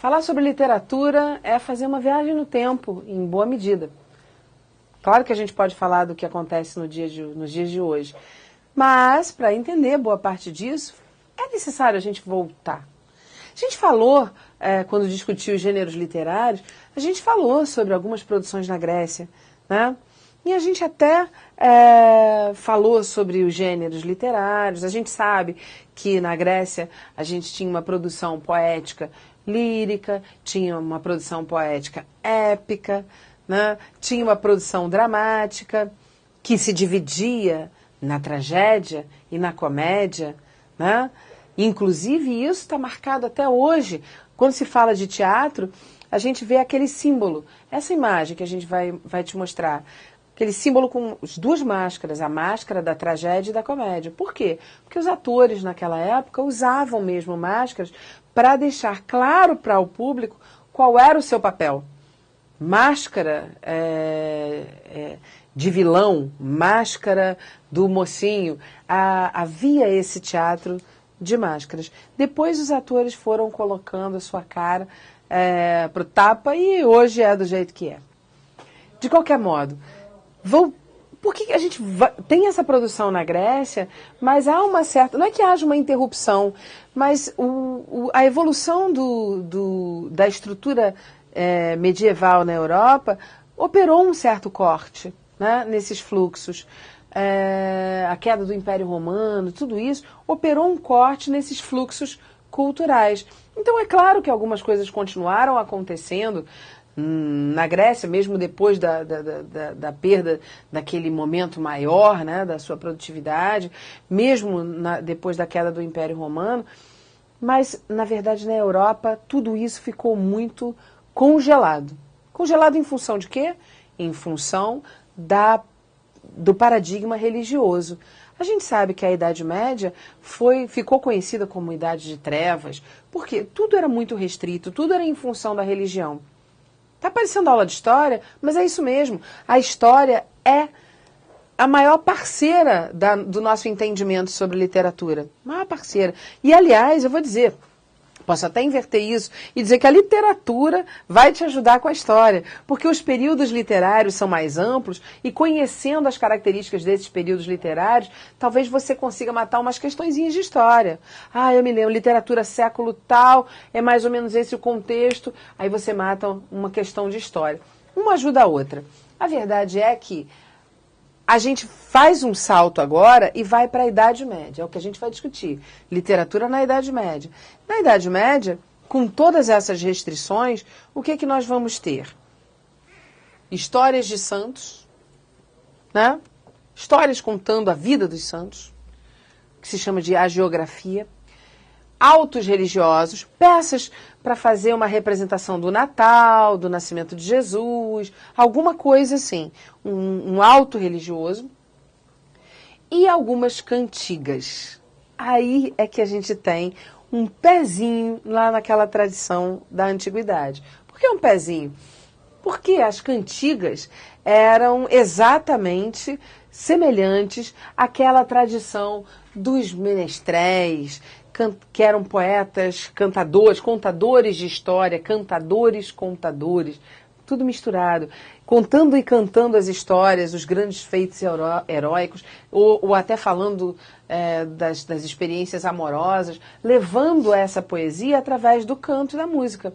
Falar sobre literatura é fazer uma viagem no tempo, em boa medida. Claro que a gente pode falar do que acontece nos dias de hoje, mas para entender boa parte disso, é necessário a gente voltar. A gente falou, quando discutiu os gêneros literários, a gente falou sobre algumas produções na Grécia, né? E a gente até falou sobre os gêneros literários. A gente sabe que na Grécia a gente tinha uma produção poética lírica, tinha uma produção poética épica, né? Tinha uma produção dramática que se dividia na tragédia e na comédia, né? Inclusive isso está marcado até hoje. Quando se fala de teatro, a gente vê aquele símbolo, essa imagem que a gente vai te mostrar. Aquele símbolo com as duas máscaras, a máscara da tragédia e da comédia. Por quê? Porque os atores naquela época usavam mesmo máscaras para deixar claro para o público qual era o seu papel. Máscara de vilão, máscara do mocinho. Havia esse teatro de máscaras. Depois os atores foram colocando a sua cara pro tapa e hoje é do jeito que é. De qualquer modo, por que a gente tem essa produção na Grécia, mas há uma certa... Não é que haja uma interrupção, mas a evolução da estrutura medieval na Europa operou um certo corte, né, nesses fluxos. A queda do Império Romano, tudo isso operou um corte nesses fluxos culturais. Então é claro que algumas coisas continuaram acontecendo na Grécia, mesmo depois da perda daquele momento maior, né, da sua produtividade, mesmo depois da queda do Império Romano, mas, na verdade, na Europa, tudo isso ficou muito congelado. Congelado em função de quê? Em função do paradigma religioso. A gente sabe que a Idade Média ficou conhecida como Idade de Trevas, porque tudo era muito restrito, tudo era em função da religião. Está parecendo aula de história, mas é isso mesmo. A história é a maior parceira do nosso entendimento sobre literatura. Maior parceira. E, aliás, eu vou dizer, posso até inverter isso e dizer que a literatura vai te ajudar com a história, porque os períodos literários são mais amplos e conhecendo as características desses períodos literários, talvez você consiga matar umas questõezinhas de história. Eu me lembro, literatura século tal, é mais ou menos esse o contexto, aí você mata uma questão de história. Uma ajuda a outra. A verdade é que a gente faz um salto agora e vai para a Idade Média, é o que a gente vai discutir. Literatura na Idade Média. Na Idade Média, com todas essas restrições, o que nós vamos ter? Histórias de santos, né? Histórias contando a vida dos santos, que se chama de hagiografia. Autos religiosos, peças para fazer uma representação do Natal, do nascimento de Jesus, alguma coisa assim, um auto religioso, e algumas cantigas. Aí é que a gente tem um pezinho lá naquela tradição da antiguidade. Por que um pezinho? Porque as cantigas eram exatamente semelhantes àquela tradição dos menestréis, que eram poetas, cantadores, contadores de história, contadores, tudo misturado, contando e cantando as histórias, os grandes feitos heróicos, ou até falando das experiências amorosas, levando essa poesia através do canto e da música.